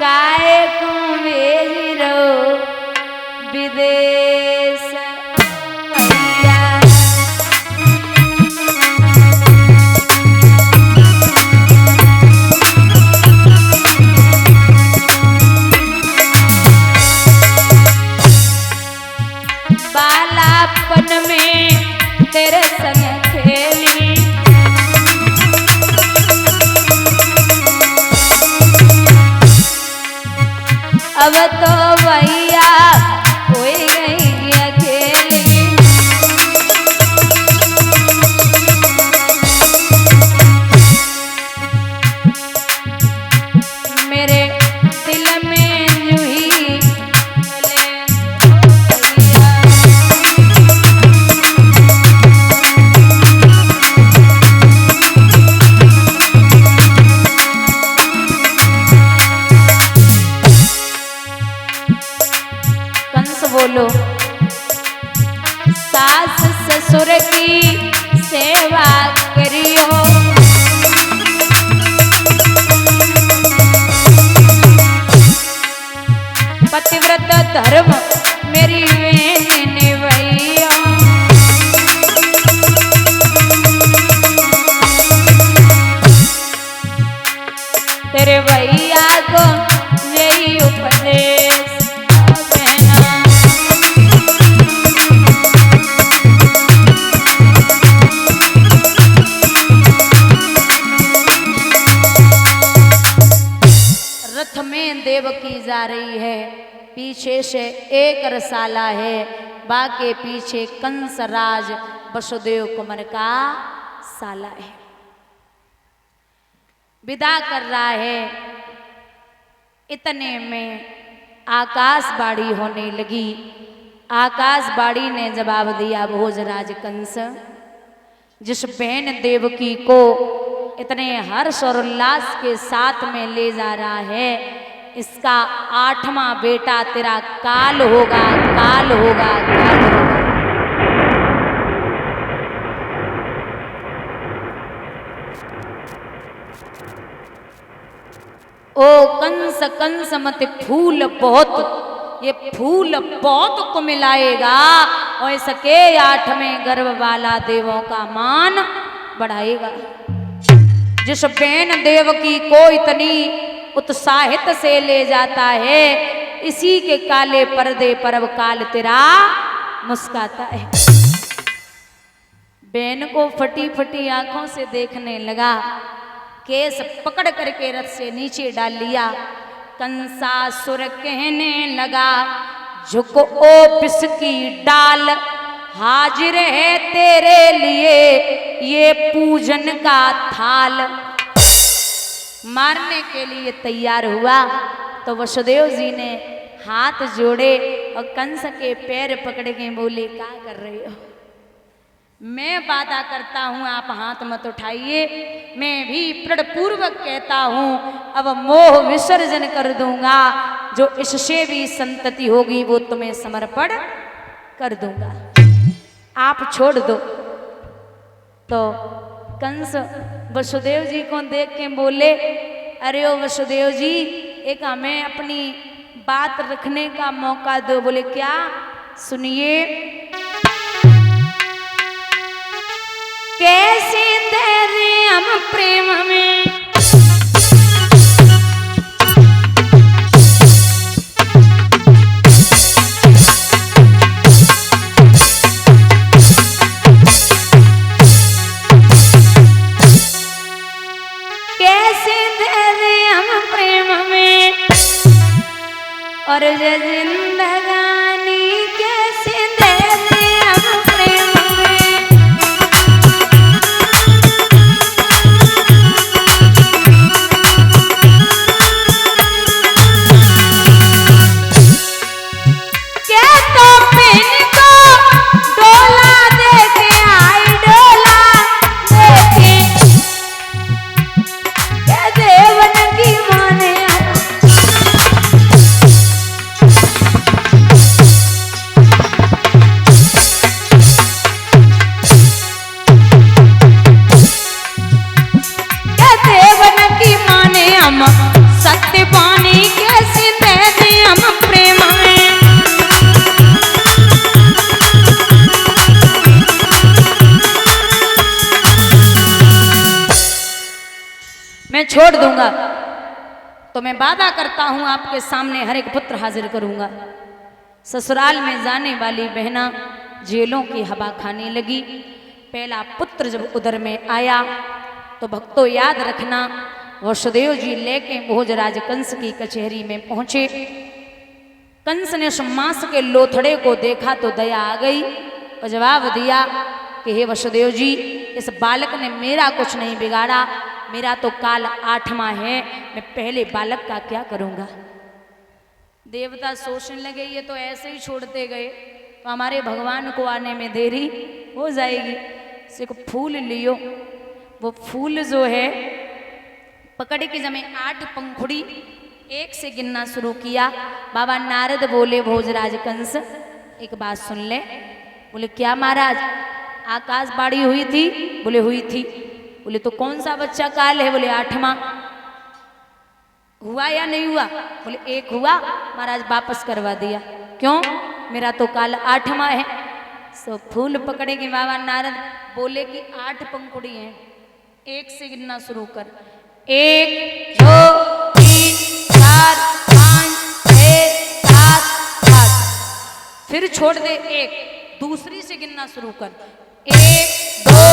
काय को भेज रो विदेश बालापन में तेरे संग खेली अब तो भैया हो गई अकेली मेरे दिल में यूं ही बोलो सास ससुर की सेवा करियो पतिव्रत धर्म मेरी बहन निभाइयो तेरे भैया को मेरी उपदेश देवकी जा रही है पीछे से एक रसाला है बाके पीछे कंस राज वसुदेव कुमार का साला है विदा कर रहा है इतने में आकाशवाणी होने लगी आकाशवाणी ने जवाब दिया भोजराज कंस जिस बहन देवकी को इतने हर्ष और उल्लास के साथ में ले जा रहा है इसका 8वां बेटा तेरा काल होगा काल होगा काल होगा ओ कंस कंस मत फूल बहुत ये फूल बहुत को मिलाएगा और सके 8वें गर्भ वाला देवों का मान बढ़ाएगा जिस बहन देवकी को इतनी उत्साहित से ले जाता है इसी के काले पर्दे पर अब काल तेरा मुस्काता है बहन को फटी फटी आंखों से देखने लगा केस पकड़ करके रथ से नीचे डाल लिया कंसासुर कहने लगा झुको ओ पिसकी डाल हाजिर है तेरे लिए ये पूजन का थाल मारने के लिए तैयार हुआ तो वसुदेव जी ने हाथ जोड़े और कंस के पैर पकड़ के बोले क्या कर रहे हो मैं वादा करता हूं आप हाथ मत उठाइए मैं भी प्रणपूर्वक कहता हूं अब मोह विसर्जन कर दूंगा जो इससे भी संतति होगी वो तुम्हें समर्पण कर दूंगा आप छोड़ दो तो कंस वसुदेव जी को देख के बोले अरे ओ वसुदेव जी एक हमें अपनी बात रखने का मौका दो बोले क्या सुनिए कैसे तेरे हम प्रेम में और जिंदगानी कैसे देते हम प्रेम में क्या तो पिन को डोला देखे आई डोला देखे क्या देवन की माने तो मैं वादा करता हूं आपके सामने हर एक पुत्र हाजिर करूंगा। ससुराल में जाने वाली बहना जेलों की हवा खाने लगी। पहला पुत्र जब उदर में आया तो भक्तों याद रखना, वसुदेव जी लेके भोजराज कंस की कचहरी में पहुंचे। कंस ने उस मांस के लोथड़े को देखा तो दया आ गई और जवाब दिया कि हे वसुदेव जी, इस बालक ने मेरा कुछ नहीं बिगाड़ा, मेरा तो काल 8वां है, मैं पहले बालक का क्या करूंगा। देवता सोचने लगे ये तो ऐसे ही छोड़ते गए तो हमारे भगवान को आने में देरी हो जाएगी। इसे को फूल लियो, वो फूल जो है पकड़ के जमे 8 पंखुड़ी एक से गिनना शुरू किया। बाबा नारद बोले भोजराज कंस एक बात सुन ले। बोले क्या महाराज, आकाशवाणी हुई थी? बोले हुई थी। बोले तो कौन सा बच्चा काल है? बोले 8वां। हुआ या नहीं हुआ? बोले 1 हुआ, महाराज वापस करवा दिया। क्यों? मेरा तो काल 8वां है। सो फूल पकड़ेंगे बाबा नारद बोले कि 8 पंखुड़ी हैं, 1 से गिनना शुरू कर। 1 2 3 4 5 6 7 8। फिर छोड़ दे 1, दूसरी से गिनना शुरू कर। 1 2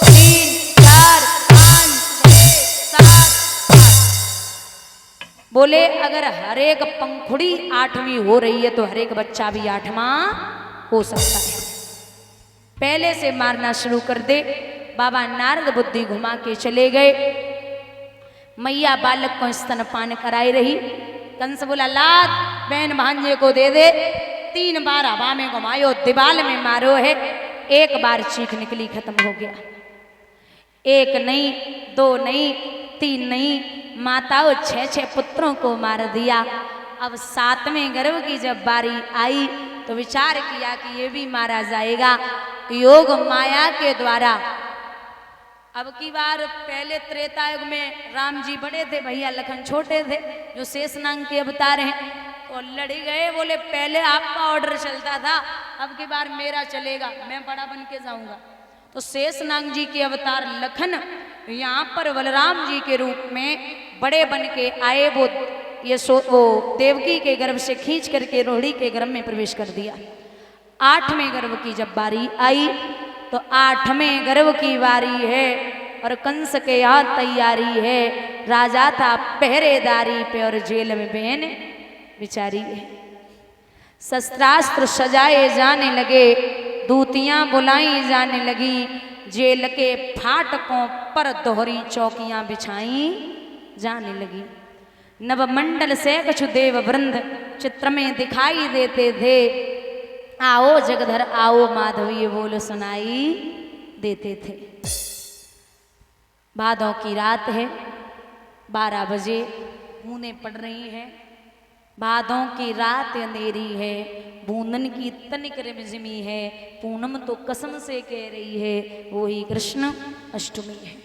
3 4 5 6 7 8। बोले अगर हर एक पंखुड़ी 8वीं हो रही है तो हर एक बच्चा भी 8वां हो सकता है। पहले से मारना शुरू कर दे। बाबा नारद बुद्धि घुमा के चले गए। मैया बालक को स्तनपान कराई रही। कंस बोला लाद बहन भांजे को दे दे। 3 बार हवा में घुमायो, दीवाल में मारो है। 1 बार चीख निकली, खत्म हो गया। 1 नहीं, 2 नहीं, 3 नहीं, माताओं 6 पुत्रों को मार दिया। अब 7वें गर्भ की जब बारी आई तो विचार किया कि ये भी मारा जाएगा। योग माया के द्वारा अब की बार, पहले त्रेता युग में राम जी बड़े थे, भैया लखन छोटे थे, जो शेषनाग के अवतार हैं, तो लड़ गए। बोले पहले आपका ऑर्डर चलता था, अब की बार मेरा चलेगा, मैं बड़ा बन के जाऊंगा। तो शेषनाग जी के अवतार लखन यहाँ पर बलराम जी के रूप में बड़े बन के आए। वो देवकी के गर्भ से खींच करके रोहिणी के गर्भ में प्रवेश कर दिया। 8वें गर्भ की जब बारी आई तो 8वें गर्भ की बारी है और कंस के यहाँ तैयारी है। राजा था पहरेदारी पे और जेल में बहन बिचारी है। शस्त्रास्त्र सजाए जाने लगे, दूतियां बुलाई जाने लगी। जेल के फाटकों पर दोहरी चौकियां बिछाई जाने लगी। नवमंडल से कछु देव वृंद चित्र में दिखाई देते थे। आओ जगधर आओ माधव ये बोल सुनाई देते थे। भादों की रात है, 12 बजे बूंदें पड़ रही हैं। भादों की रात अंधेरी है, बूंदन की तनिक रिमझिमी है। पूनम तो कसम से कह रही है वही कृष्ण अष्टमी है।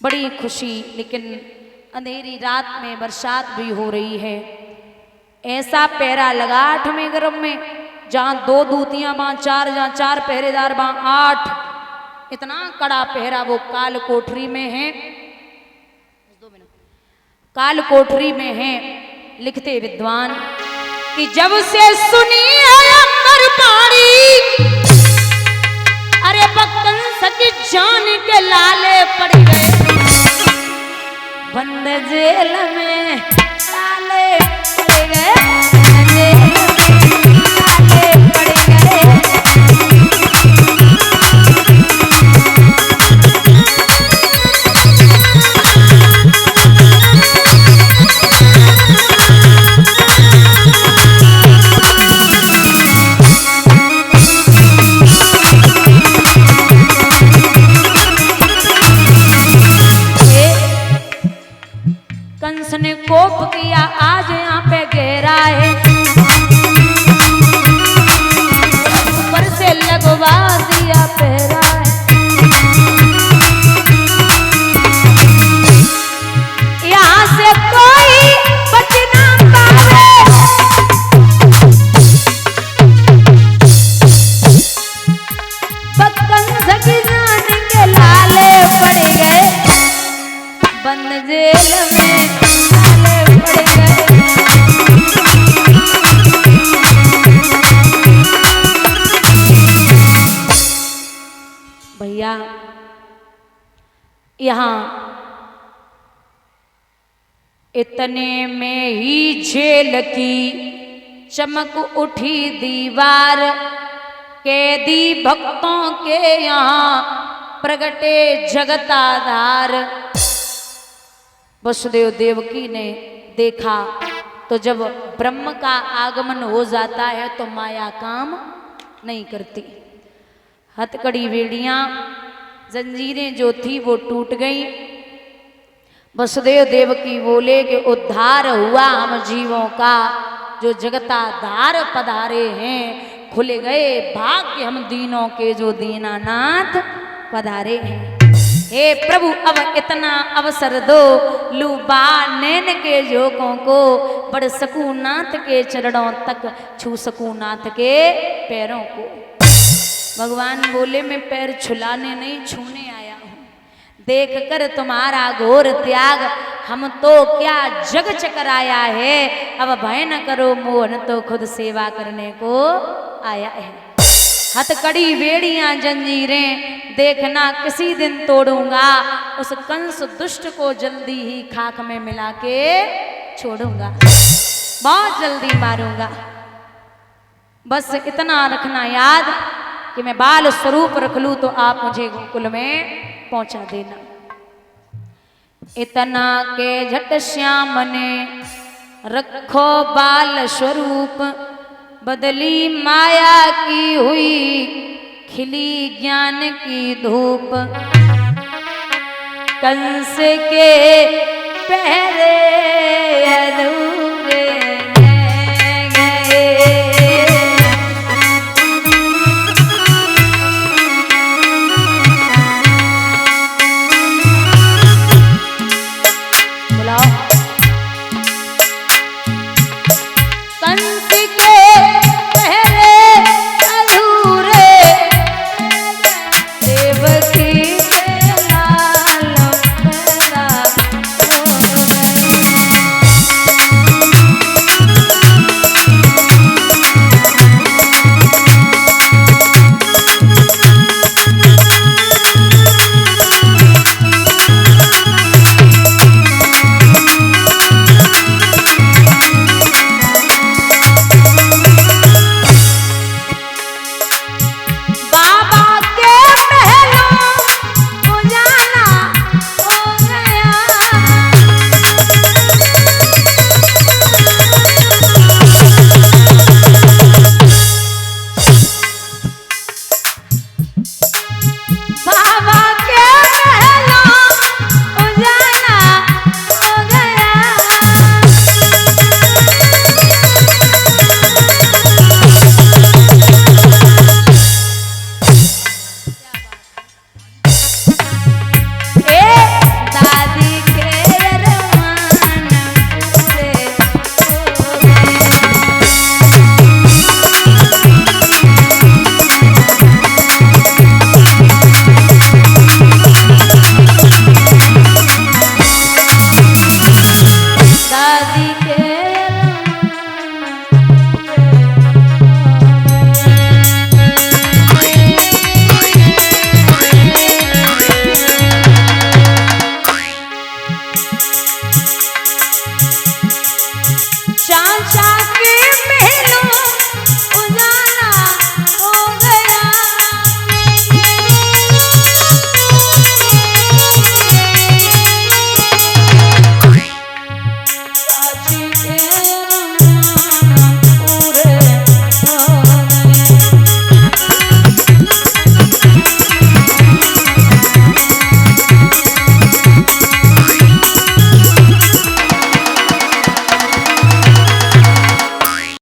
बड़ी खुशी, लेकिन अंधेरी रात में बरसात भी हो रही है। ऐसा पहरा लगा 8वें गर्भ में, जहाँ 2 दूतियां वहाँ 4, जहाँ 4 पहरेदार वहाँ 8। इतना कड़ा पहरा वो काल कोठरी में है। काल कोठरी में है। लिखते विद्वान कि जब से सुनी है अंबर पानी, अरे कंस की जान के लाले पड़ गए। बंद जेल में लाले पड़ गए, जेल में लाले पड़ गए। कंस ने कोप किया आज यहाँ पे गहरा है, ऊपर से लगवा दिया पहरा है। यहाँ से कोई बच ना पावे, कंस की जान के लाले पड़ गए। बंद जेल में यहाँ इतने में ही झेल की चमक उठी दीवार, कैदी भक्तों के यहाँ प्रगटे जगताधार। वसुदेव देवकी ने देखा तो जब ब्रह्म का आगमन हो जाता है तो माया काम नहीं करती। हथकड़ी बेड़ियां जंजीरें जो थी वो टूट गई। वसुदेव देवकी बोले कि उद्धार हुआ हम जीवों का, जो जगताधार पधारे हैं, खुले गए भाग्य हम दीनों के जो दीनानाथ पधारे हैं। हे प्रभु अब इतना अवसर दो, लूबा नैन के जोकों को, बढ़ सकूं नाथ के चरणों तक, छू सकूं नाथ के पैरों को। भगवान बोले मैं पैर छुलाने नहीं छूने आया हूँ, देख कर तुम्हारा घोर त्याग हम तो क्या जग चकराया है। अब भय न करो मोहन तो खुद सेवा करने को आया है। हथकड़ी बेड़ियां जंजीरें देखना किसी दिन तोड़ूंगा, उस कंस दुष्ट को जल्दी ही खाक में मिला के छोड़ूंगा, बहुत जल्दी मारूंगा। बस इतना रखना याद कि मैं बाल स्वरूप रख लूं तो आप मुझे गोकुल में पहुंचा देना। इतना के झट श्याम ने रखो बाल स्वरूप, बदली माया की हुई खिली ज्ञान की धूप। कंस के पहरे